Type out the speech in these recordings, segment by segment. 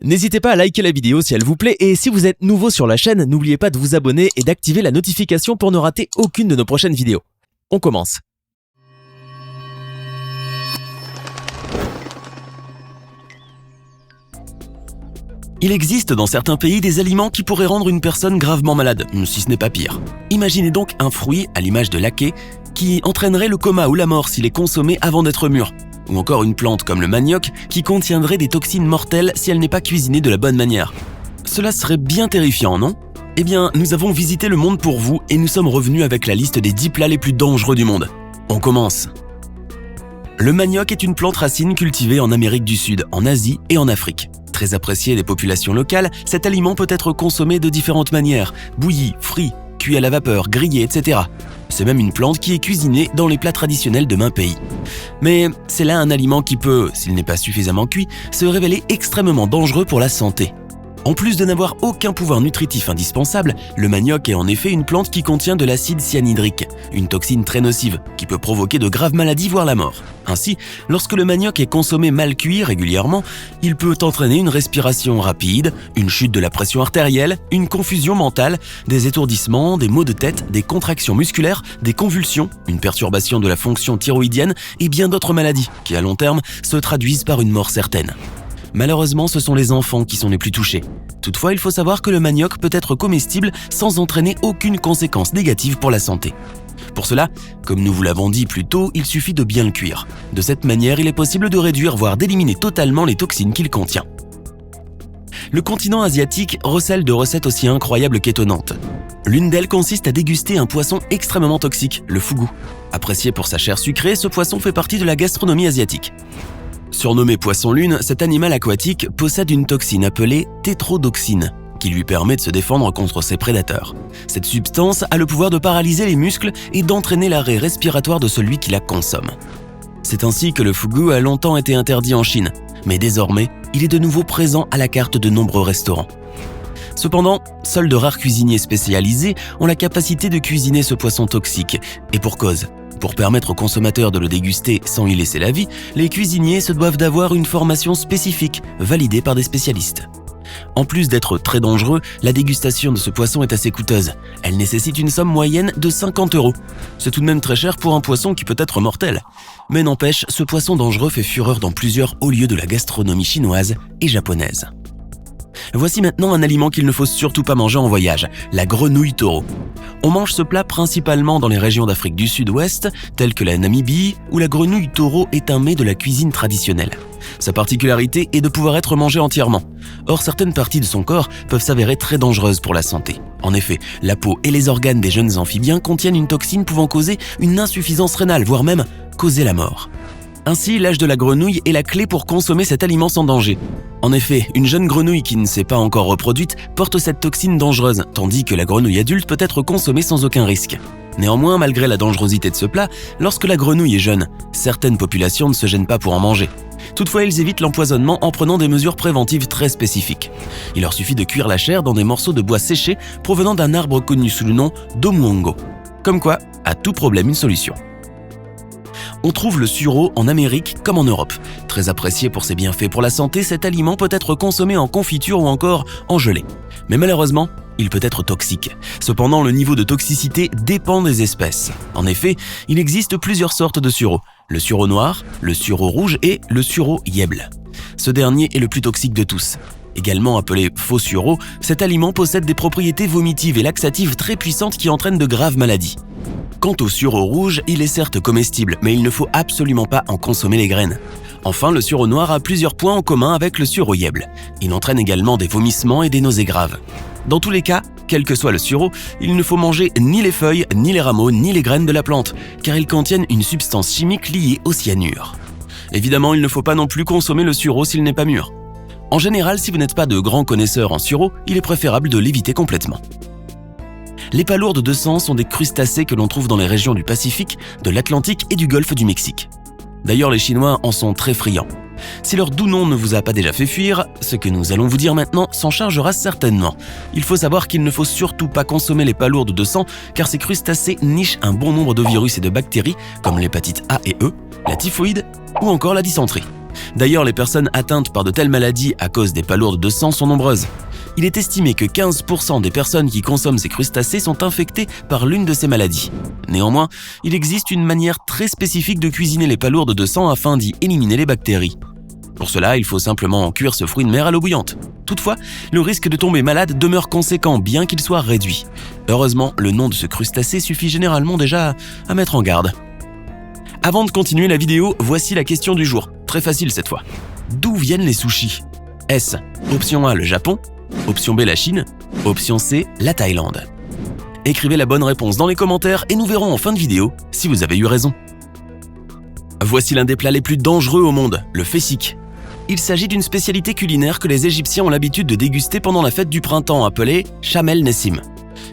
N'hésitez pas à liker la vidéo si elle vous plaît et si vous êtes nouveau sur la chaîne, n'oubliez pas de vous abonner et d'activer la notification pour ne rater aucune de nos prochaines vidéos. On commence. Il existe dans certains pays des aliments qui pourraient rendre une personne gravement malade, si ce n'est pas pire. Imaginez donc un fruit, à l'image de l'aké, qui entraînerait le coma ou la mort s'il est consommé avant d'être mûr. Ou encore une plante comme le manioc qui contiendrait des toxines mortelles si elle n'est pas cuisinée de la bonne manière. Cela serait bien terrifiant, non ? Eh bien, nous avons visité le monde pour vous et nous sommes revenus avec la liste des 10 plats les plus dangereux du monde. On commence. Le manioc est une plante racine cultivée en Amérique du Sud, en Asie et en Afrique. Très apprécié des populations locales, cet aliment peut être consommé de différentes manières, bouilli, frit, cuit à la vapeur, grillé, etc. C'est même une plante qui est cuisinée dans les plats traditionnels de maints pays. Mais c'est là un aliment qui peut, s'il n'est pas suffisamment cuit, se révéler extrêmement dangereux pour la santé. En plus de n'avoir aucun pouvoir nutritif indispensable, le manioc est en effet une plante qui contient de l'acide cyanhydrique, une toxine très nocive qui peut provoquer de graves maladies voire la mort. Ainsi, lorsque le manioc est consommé mal cuit régulièrement, il peut entraîner une respiration rapide, une chute de la pression artérielle, une confusion mentale, des étourdissements, des maux de tête, des contractions musculaires, des convulsions, une perturbation de la fonction thyroïdienne et bien d'autres maladies qui à long terme se traduisent par une mort certaine. Malheureusement, ce sont les enfants qui sont les plus touchés. Toutefois, il faut savoir que le manioc peut être comestible sans entraîner aucune conséquence négative pour la santé. Pour cela, comme nous vous l'avons dit plus tôt, il suffit de bien le cuire. De cette manière, il est possible de réduire, voire d'éliminer totalement les toxines qu'il contient. Le continent asiatique recèle de recettes aussi incroyables qu'étonnantes. L'une d'elles consiste à déguster un poisson extrêmement toxique, le fugu. Apprécié pour sa chair sucrée, ce poisson fait partie de la gastronomie asiatique. Surnommé poisson-lune, cet animal aquatique possède une toxine appelée tétrodoxine, qui lui permet de se défendre contre ses prédateurs. Cette substance a le pouvoir de paralyser les muscles et d'entraîner l'arrêt respiratoire de celui qui la consomme. C'est ainsi que le fugu a longtemps été interdit en Chine, mais désormais, il est de nouveau présent à la carte de nombreux restaurants. Cependant, seuls de rares cuisiniers spécialisés ont la capacité de cuisiner ce poisson toxique, et pour cause. Pour permettre aux consommateurs de le déguster sans y laisser la vie, les cuisiniers se doivent d'avoir une formation spécifique, validée par des spécialistes. En plus d'être très dangereux, la dégustation de ce poisson est assez coûteuse. Elle nécessite une somme moyenne de 50 €. C'est tout de même très cher pour un poisson qui peut être mortel. Mais n'empêche, ce poisson dangereux fait fureur dans plusieurs hauts lieux de la gastronomie chinoise et japonaise. Voici maintenant un aliment qu'il ne faut surtout pas manger en voyage, la grenouille taureau. On mange ce plat principalement dans les régions d'Afrique du Sud-Ouest, telles que la Namibie, où la grenouille taureau est un mets de la cuisine traditionnelle. Sa particularité est de pouvoir être mangée entièrement. Or, certaines parties de son corps peuvent s'avérer très dangereuses pour la santé. En effet, la peau et les organes des jeunes amphibiens contiennent une toxine pouvant causer une insuffisance rénale, voire même causer la mort. Ainsi, l'âge de la grenouille est la clé pour consommer cet aliment sans danger. En effet, une jeune grenouille qui ne s'est pas encore reproduite porte cette toxine dangereuse, tandis que la grenouille adulte peut être consommée sans aucun risque. Néanmoins, malgré la dangerosité de ce plat, lorsque la grenouille est jeune, certaines populations ne se gênent pas pour en manger. Toutefois, ils évitent l'empoisonnement en prenant des mesures préventives très spécifiques. Il leur suffit de cuire la chair dans des morceaux de bois séchés provenant d'un arbre connu sous le nom d'omuongo. Comme quoi, à tout problème une solution. On trouve le sureau en Amérique comme en Europe. Très apprécié pour ses bienfaits pour la santé, cet aliment peut être consommé en confiture ou encore en gelée. Mais malheureusement, il peut être toxique. Cependant, le niveau de toxicité dépend des espèces. En effet, il existe plusieurs sortes de sureau. Le sureau noir, le sureau rouge et le sureau yèble. Ce dernier est le plus toxique de tous. Également appelé faux sureau, cet aliment possède des propriétés vomitives et laxatives très puissantes qui entraînent de graves maladies. Quant au sureau rouge, il est certes comestible, mais il ne faut absolument pas en consommer les graines. Enfin, le sureau noir a plusieurs points en commun avec le sureau yèble. Il entraîne également des vomissements et des nausées graves. Dans tous les cas, quel que soit le sureau, il ne faut manger ni les feuilles, ni les rameaux, ni les graines de la plante, car ils contiennent une substance chimique liée au cyanure. Évidemment, il ne faut pas non plus consommer le sureau s'il n'est pas mûr. En général, si vous n'êtes pas de grands connaisseurs en sureau, il est préférable de l'éviter complètement. Les palourdes de sang sont des crustacés que l'on trouve dans les régions du Pacifique, de l'Atlantique et du Golfe du Mexique. D'ailleurs, les Chinois en sont très friands. Si leur doux nom ne vous a pas déjà fait fuir, ce que nous allons vous dire maintenant s'en chargera certainement. Il faut savoir qu'il ne faut surtout pas consommer les palourdes de sang, car ces crustacés nichent un bon nombre de virus et de bactéries, comme l'hépatite A et E, la typhoïde ou encore la dysenterie. D'ailleurs, les personnes atteintes par de telles maladies à cause des palourdes de sang sont nombreuses. Il est estimé que 15% des personnes qui consomment ces crustacés sont infectées par l'une de ces maladies. Néanmoins, il existe une manière très spécifique de cuisiner les palourdes de sang afin d'y éliminer les bactéries. Pour cela, il faut simplement cuire ce fruit de mer à l'eau bouillante. Toutefois, le risque de tomber malade demeure conséquent bien qu'il soit réduit. Heureusement, le nom de ce crustacé suffit généralement déjà à mettre en garde. Avant de continuer la vidéo, voici la question du jour. Très facile cette fois. D'où viennent les sushis? Est-ce option A, le Japon? Option B, la Chine? Option C, la Thaïlande? Écrivez la bonne réponse dans les commentaires et nous verrons en fin de vidéo si vous avez eu raison. Voici l'un des plats les plus dangereux au monde, le fessik. Il s'agit d'une spécialité culinaire que les Égyptiens ont l'habitude de déguster pendant la fête du printemps appelée Sham el-Nessim.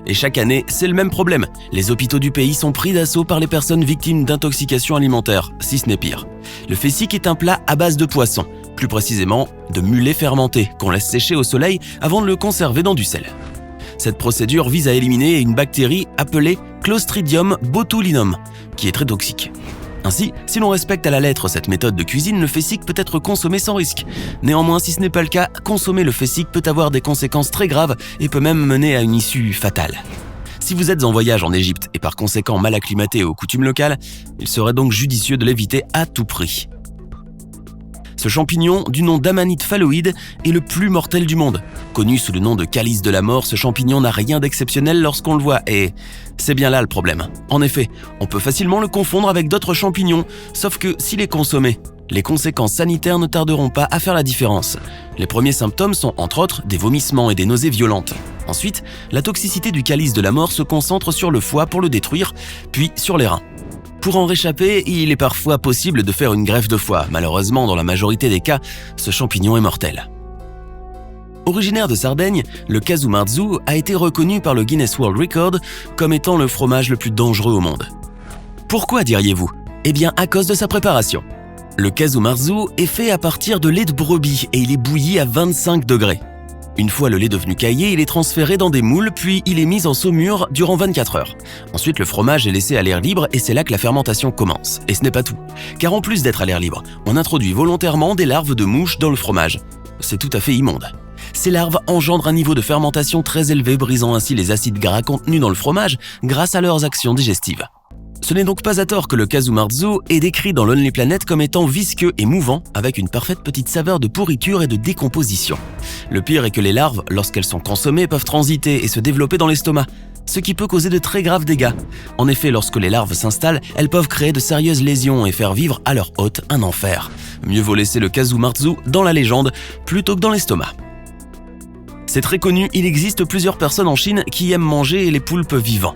Et chaque année, c'est le même problème. Les hôpitaux du pays sont pris d'assaut par les personnes victimes d'intoxication alimentaire, si ce n'est pire. Le fessik est un plat à base de poisson, plus précisément de mulet fermenté, qu'on laisse sécher au soleil avant de le conserver dans du sel. Cette procédure vise à éliminer une bactérie appelée Clostridium botulinum, qui est très toxique. Ainsi, si l'on respecte à la lettre cette méthode de cuisine, le fessik peut être consommé sans risque. Néanmoins, si ce n'est pas le cas, consommer le fessik peut avoir des conséquences très graves et peut même mener à une issue fatale. Si vous êtes en voyage en Égypte et par conséquent mal acclimaté aux coutumes locales, il serait donc judicieux de l'éviter à tout prix. Ce champignon, du nom d'Amanite phalloïde, est le plus mortel du monde. Connu sous le nom de calice de la mort, ce champignon n'a rien d'exceptionnel lorsqu'on le voit et c'est bien là le problème. En effet, on peut facilement le confondre avec d'autres champignons, sauf que s'il est consommé, les conséquences sanitaires ne tarderont pas à faire la différence. Les premiers symptômes sont entre autres des vomissements et des nausées violentes. Ensuite, la toxicité du calice de la mort se concentre sur le foie pour le détruire, puis sur les reins. Pour en réchapper, il est parfois possible de faire une greffe de foie. Malheureusement, dans la majorité des cas, ce champignon est mortel. Originaire de Sardaigne, le casu marzu a été reconnu par le Guinness World Record comme étant le fromage le plus dangereux au monde. Pourquoi diriez-vous? Eh bien, à cause de sa préparation. Le casu marzu est fait à partir de lait de brebis et il est bouilli à 25 degrés. Une fois le lait devenu caillé, il est transféré dans des moules, puis il est mis en saumure durant 24 heures. Ensuite, le fromage est laissé à l'air libre et c'est là que la fermentation commence. Et ce n'est pas tout, car en plus d'être à l'air libre, on introduit volontairement des larves de mouches dans le fromage. C'est tout à fait immonde. Ces larves engendrent un niveau de fermentation très élevé, brisant ainsi les acides gras contenus dans le fromage grâce à leurs actions digestives. Ce n'est donc pas à tort que le casu marzu est décrit dans Lonely Planet comme étant visqueux et mouvant, avec une parfaite petite saveur de pourriture et de décomposition. Le pire est que les larves, lorsqu'elles sont consommées, peuvent transiter et se développer dans l'estomac, ce qui peut causer de très graves dégâts. En effet, lorsque les larves s'installent, elles peuvent créer de sérieuses lésions et faire vivre à leur hôte un enfer. Mieux vaut laisser le casu marzu dans la légende plutôt que dans l'estomac. C'est très connu, il existe plusieurs personnes en Chine qui aiment manger les poulpes vivants.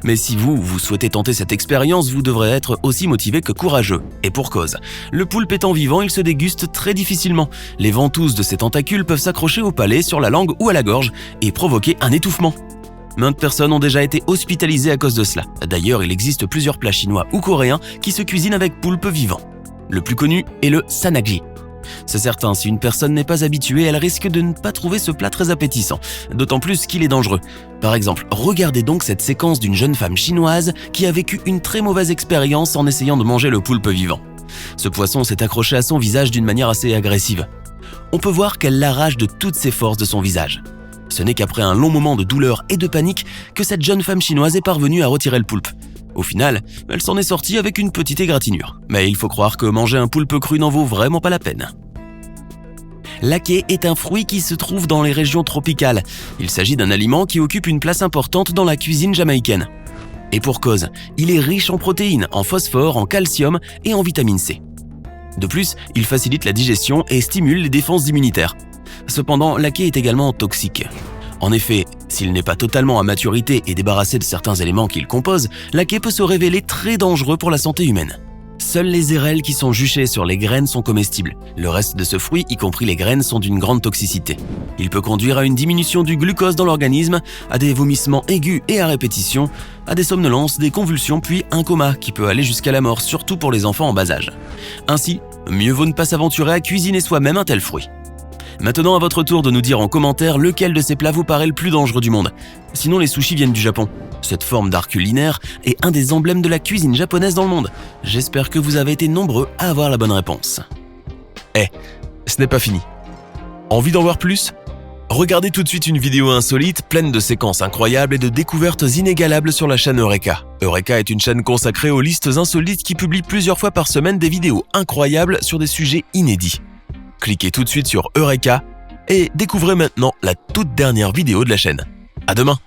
Mais si vous souhaitez tenter cette expérience, vous devrez être aussi motivé que courageux. Et pour cause. Le poulpe étant vivant, il se déguste très difficilement. Les ventouses de ses tentacules peuvent s'accrocher au palais, sur la langue ou à la gorge et provoquer un étouffement. Maintes personnes ont déjà été hospitalisées à cause de cela. D'ailleurs, il existe plusieurs plats chinois ou coréens qui se cuisinent avec poulpe vivant. Le plus connu est le sanakji. C'est certain, si une personne n'est pas habituée, elle risque de ne pas trouver ce plat très appétissant, d'autant plus qu'il est dangereux. Par exemple, regardez donc cette séquence d'une jeune femme chinoise qui a vécu une très mauvaise expérience en essayant de manger le poulpe vivant. Ce poisson s'est accroché à son visage d'une manière assez agressive. On peut voir qu'elle l'arrache de toutes ses forces de son visage. Ce n'est qu'après un long moment de douleur et de panique que cette jeune femme chinoise est parvenue à retirer le poulpe. Au final, elle s'en est sortie avec une petite égratignure. Mais il faut croire que manger un poulpe cru n'en vaut vraiment pas la peine. L'aké est un fruit qui se trouve dans les régions tropicales. Il s'agit d'un aliment qui occupe une place importante dans la cuisine jamaïcaine. Et pour cause, il est riche en protéines, en phosphore, en calcium et en vitamine C. De plus, il facilite la digestion et stimule les défenses immunitaires. Cependant, l'aké est également toxique. En effet, s'il n'est pas totalement à maturité et débarrassé de certains éléments qu'il compose, l'aké peut se révéler très dangereux pour la santé humaine. Seules les érelles qui sont juchées sur les graines sont comestibles. Le reste de ce fruit, y compris les graines, sont d'une grande toxicité. Il peut conduire à une diminution du glucose dans l'organisme, à des vomissements aigus et à répétition, à des somnolences, des convulsions, puis un coma qui peut aller jusqu'à la mort, surtout pour les enfants en bas âge. Ainsi, mieux vaut ne pas s'aventurer à cuisiner soi-même un tel fruit. Maintenant, à votre tour de nous dire en commentaire lequel de ces plats vous paraît le plus dangereux du monde. Sinon, les sushis viennent du Japon. Cette forme d'art culinaire est un des emblèmes de la cuisine japonaise dans le monde. J'espère que vous avez été nombreux à avoir la bonne réponse. Ce n'est pas fini. Envie d'en voir plus ? Regardez tout de suite une vidéo insolite, pleine de séquences incroyables et de découvertes inégalables sur la chaîne Eureka. Eureka est une chaîne consacrée aux listes insolites qui publie plusieurs fois par semaine des vidéos incroyables sur des sujets inédits. Cliquez tout de suite sur Eureka et découvrez maintenant la toute dernière vidéo de la chaîne. À demain!